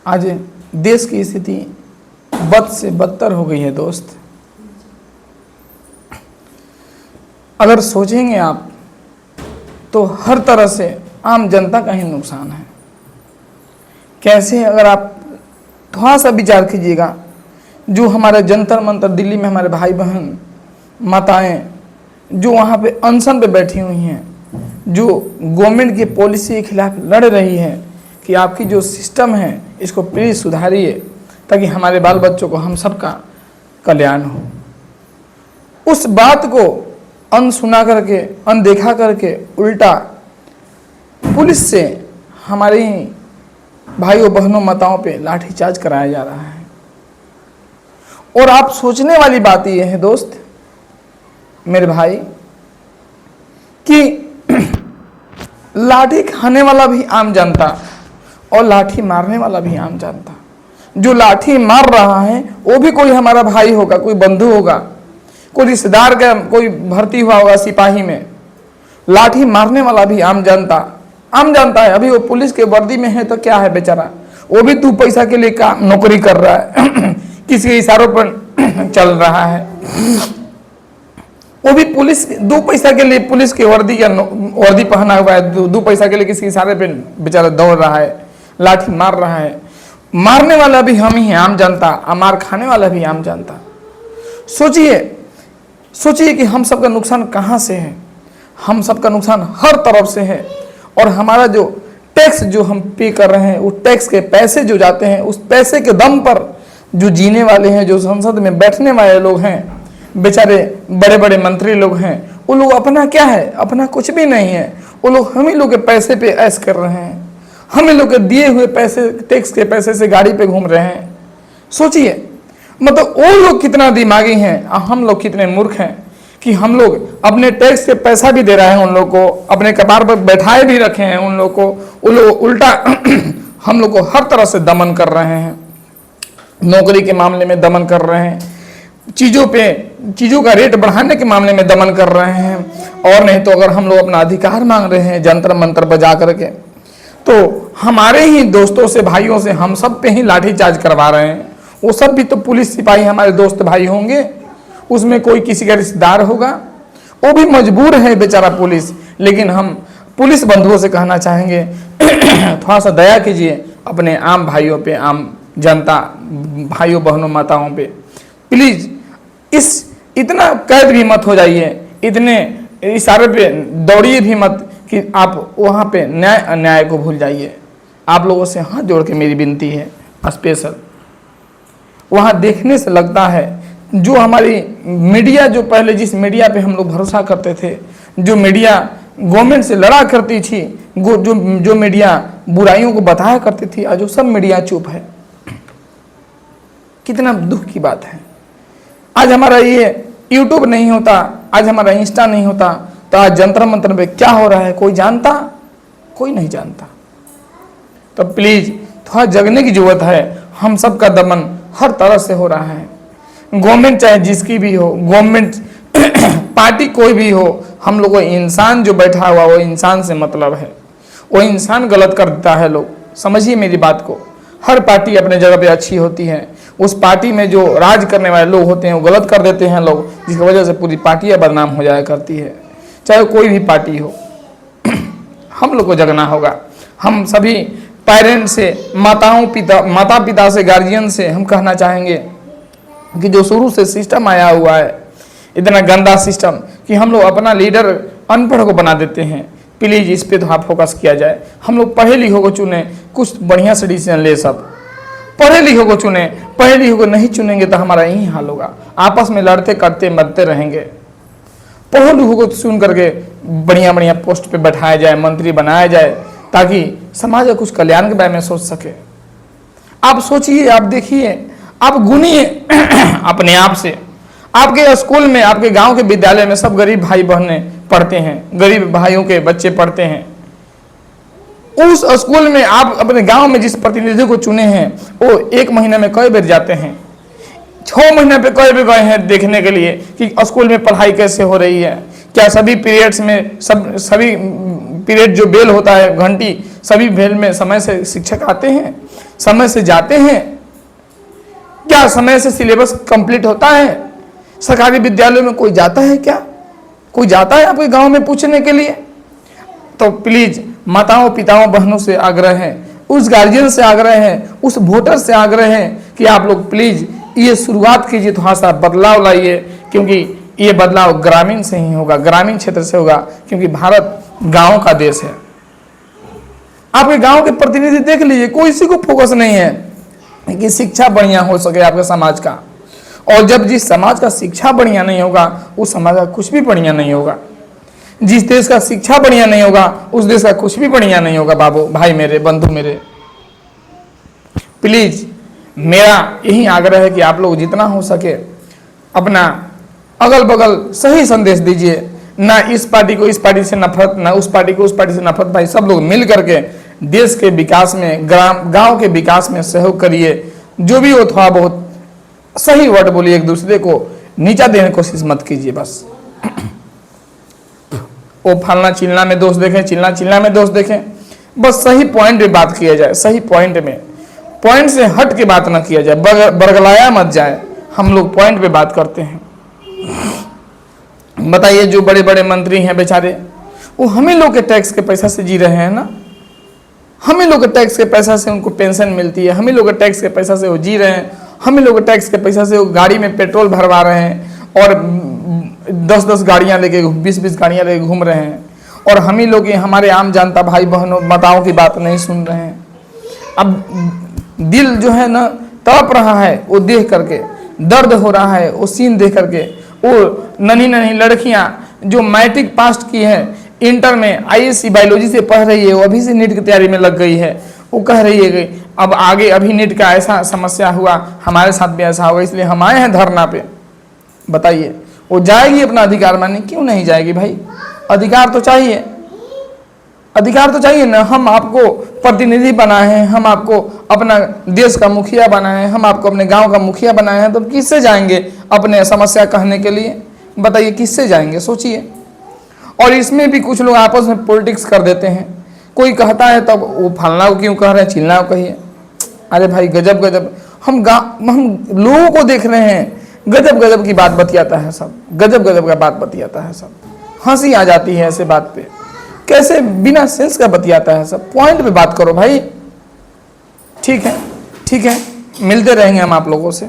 आज देश की स्थिति बद से बदतर हो गई है दोस्त। अगर सोचेंगे आप तो हर तरह से आम जनता का ही नुकसान है। कैसे, अगर आप थोड़ा सा विचार कीजिएगा, जो हमारे जंतर मंतर दिल्ली में हमारे भाई बहन माताएं जो वहाँ पे अनशन पे बैठी हुई हैं, जो गवर्नमेंट की पॉलिसी के खिलाफ लड़ रही है कि आपकी जो सिस्टम है इसको प्लीज़ सुधारिए ताकि हमारे बाल बच्चों को हम सबका कल्याण हो, उस बात को अनसुना करके अनदेखा करके उल्टा पुलिस से हमारे ही भाइयों बहनों माताओं पे लाठीचार्ज कराया जा रहा है। और आप सोचने वाली बात यह है दोस्त मेरे भाई कि लाठी खाने वाला भी आम जनता और लाठी मारने वाला भी आम जनता, जो लाठी मार रहा है वो भी कोई हमारा भाई होगा, कोई बंधु होगा, कोई रिश्तेदार का कोई भर्ती हुआ होगा सिपाही में। लाठी मारने वाला भी आम जनता है। अभी वो पुलिस के वर्दी में है तो क्या है बेचारा, वो भी 2 पैसा के लिए काम नौकरी कर रहा है किसी के इशारों पर चल रहा है। वो भी पुलिस 2 पैसा के लिए पुलिस की वर्दी पहना हुआ है, 2 पैसा के लिए किसी इशारे पे बेचारा दौड़ रहा है, लाठी मार रहा है। मारने वाला भी हम ही हैं, आम जनता, मार खाने वाला भी आम जनता। सोचिए कि हम सबका नुकसान कहाँ से है। हम सबका नुकसान हर तरफ से है। और हमारा जो टैक्स जो हम पे कर रहे हैं, वो टैक्स के पैसे जो जाते हैं, उस पैसे के दम पर जो जीने वाले हैं, जो संसद में बैठने वाले लोग हैं, बेचारे बड़े बड़े मंत्री लोग हैं, वो लोग अपना क्या है, अपना कुछ भी नहीं है। वो लोग हम ही लोग के पैसे पे ऐश कर रहे हैं, हम ही लोग के दिए हुए पैसे, टैक्स के पैसे से गाड़ी पे घूम रहे हैं। सोचिए, मतलब वो लोग कितना दिमागी हैं और हम लोग कितने मूर्ख हैं कि हम लोग अपने टैक्स के पैसा भी दे रहे हैं, उन लोग को अपने कपार पर बैठाए भी रखे हैं उन लोग को, वो लोग उल्टा हम लोग को हर तरह से दमन कर रहे हैं। नौकरी के मामले में दमन कर रहे हैं, चीज़ों का रेट बढ़ाने के मामले में दमन कर रहे हैं, और नहीं तो अगर हम लोग अपना अधिकार मांग रहे हैं जंतर मंतर बजा करके, तो हमारे ही दोस्तों से, भाइयों से हम सब पे ही लाठीचार्ज करवा रहे हैं। वो सब भी तो पुलिस सिपाही हमारे दोस्त भाई होंगे, उसमें कोई किसी का रिश्तेदार होगा, वो भी मजबूर है बेचारा पुलिस। लेकिन हम पुलिस बंधुओं से कहना चाहेंगे थोड़ा सा दया कीजिए अपने आम भाइयों पे, आम जनता भाइयों बहनों माताओं पे प्लीज। इतना कैद भी मत हो जाइए, इतने इशारे पे दौड़िए भी मत कि आप वहाँ पे न्याय अन्याय को भूल जाइए। आप लोगों से हाथ जोड़ के मेरी विनती है स्पेशल। वहाँ देखने से लगता है जो हमारी मीडिया, जो पहले जिस मीडिया पे हम लोग भरोसा करते थे, जो मीडिया गवर्नमेंट से लड़ा करती थी, जो मीडिया बुराइयों को बताया करती थी, आज वो सब मीडिया चुप है। कितना दुख की बात है। आज हमारा ये यूट्यूब नहीं होता, आज हमारा इंस्टा नहीं होता, तो आज जंतर मंतर पे क्या हो रहा है कोई जानता? कोई नहीं जानता। तो प्लीज थोड़ा जगने की जरूरत है। हम सब का दमन हर तरह से हो रहा है। गवर्नमेंट चाहे जिसकी भी हो, गवर्नमेंट पार्टी कोई भी हो, हम लोग को इंसान जो बैठा हुआ वो इंसान से मतलब है। वो इंसान गलत कर देता है। लोग समझिए मेरी बात को। हर पार्टी अपने जगह पे अच्छी होती है, उस पार्टी में जो राज करने वाले लोग होते हैं वो गलत कर देते हैं लोग, जिसकी वजह से पूरी पार्टियाँ बदनाम हो जाया करती है, चाहे कोई भी पार्टी हो। हम लोग को जगना होगा। हम सभी पेरेंट्स से, माता पिता से, गार्जियन से हम कहना चाहेंगे कि जो शुरू से सिस्टम आया हुआ है, इतना गंदा सिस्टम कि हम लोग अपना लीडर अनपढ़ को बना देते हैं, प्लीज़ इस पे थोड़ा फोकस किया जाए। हम लोग पढ़े लिखों को चुने, कुछ बढ़िया से डिसीजन ले। सब पढ़े लिखों को चुने, पढ़े लिखों को नहीं चुनेंगे तो हमारा यही हाल होगा। आपस में लड़ते करते मरते रहेंगे। पढ़े लिखों को चुन करके बढ़िया बढ़िया पोस्ट पे बैठाया जाए, मंत्री बनाया जाए, ताकि समाज का कुछ कल्याण के बारे में सोच सके। आप सोचिए, आप देखिए, आप गुनिए अपने आप से। आपके स्कूल में, आपके गांव के विद्यालय में सब गरीब भाई बहनें पढ़ते हैं, गरीब भाइयों के बच्चे पढ़ते हैं। उस स्कूल में आप अपने गांव में जिस प्रतिनिधि को चुने हैं, वो 1 महीने में कई बार जाते हैं, 6 महीने पे कई बार गए हैं देखने के लिए कि स्कूल में पढ़ाई कैसे हो रही है, क्या सभी पीरियड्स में सभी पीरियड जो बेल होता है घंटी, सभी बेल में समय से शिक्षक आते हैं, समय से जाते हैं? क्या समय से सिलेबस कंप्लीट होता है? सरकारी विद्यालयों में कोई जाता है क्या? कोई जाता है आपके गांव में पूछने के लिए? तो प्लीज माताओं पिताओं बहनों से आग्रह है, उस गार्जियन से आग्रह है, उस वोटर से आग्रह है कि आप लोग प्लीज ये शुरुआत कीजिए, थोड़ा सा बदलाव लाइए, क्योंकि ये बदलाव ग्रामीण से ही होगा, ग्रामीण क्षेत्र से होगा, क्योंकि भारत गांव का देश है। आपके गांव के प्रतिनिधि देख लीजिए, कोई इसी को फोकस नहीं है कि शिक्षा बढ़िया हो सके आपके समाज का। और जब जिस समाज का शिक्षा बढ़िया नहीं होगा, उस समाज का कुछ भी बढ़िया नहीं होगा। जिस देश का शिक्षा बढ़िया नहीं होगा, उस देश का कुछ भी बढ़िया नहीं होगा। बाबू भाई मेरे, बंधु मेरे, प्लीज मेरा यही आग्रह है कि आप लोग जितना हो सके अपना अगल बगल सही संदेश दीजिए। ना इस पार्टी को इस पार्टी से नफरत, ना उस पार्टी को उस पार्टी से नफरत। भाई सब लोग मिल करके देश के विकास में, गांव के विकास में सहयोग करिए। जो भी हो थोड़ा बहुत सही वर्ड बोलिए, एक दूसरे को नीचा देने की कोशिश मत कीजिए। बस वो फलना चिलना में दोष देखें, चिलना चिलना में दोष देखें। बस सही पॉइंट पे बात किया जाए, सही पॉइंट में, पॉइंट से हट के बात ना किया जाए, बरगलाया मत जाए। हम लोग पॉइंट पे बात करते हैं। बताइए, जो बड़े बड़े मंत्री हैं बेचारे, वो हमें लोग के टैक्स के पैसा से जी रहे हैं ना। हमें लोग के टैक्स के पैसा से उनको पेंशन मिलती है, हमें लोग के टैक्स के पैसा से वो जी रहे हैं, हमें लोग के टैक्स के पैसा से वो गाड़ी में पेट्रोल भरवा रहे हैं और 10-10 गाड़ियां लेके, 20-20 गाड़ियां लेके घूम रहे हैं। और हम ही लोग, हमारे आम जनता भाई बहनों माताओं की बात नहीं सुन रहे हैं। अब दिल जो है ना तड़प रहा है, वो देख करके दर्द हो रहा है, वो सीन देख करके। वो नन्ही नन्ही लड़कियां जो मैट्रिक पास की है, इंटर में आईएससी बायोलॉजी से पढ़ रही है, वो अभी से नीट की तैयारी में लग गई है। वो कह रही है कि अब आगे अभी नीट का ऐसा समस्या हुआ, हमारे साथ भी ऐसा होगा, इसलिए हम आए हैं धरना पे। बताइए, वो जाएगी अपना अधिकार मानने? क्यों नहीं जाएगी भाई? अधिकार तो चाहिए, अधिकार तो चाहिए ना। हम आपको प्रतिनिधि बनाए हैं, हम आपको अपना देश का मुखिया बनाए हैं, हम आपको अपने गांव का मुखिया बनाए हैं, तो किससे जाएंगे अपने समस्या कहने के लिए? बताइए किससे जाएंगे? सोचिए। और इसमें भी कुछ लोग आपस में पॉलिटिक्स कर देते हैं। कोई कहता है तब वो फलना को क्यों कह रहे हैं, चिलना को कहिए। अरे भाई गजब गजब, हम लोगों को देख रहे हैं, गजब गजब की बात बतियाता है सब, गजब गजब का बात बतियाता है सब। हंसी आ जाती है ऐसे बात पे, कैसे बिना सेंस का बतियाता है सब। पॉइंट पे बात करो भाई। ठीक है, ठीक है, मिलते रहेंगे हम आप लोगों से।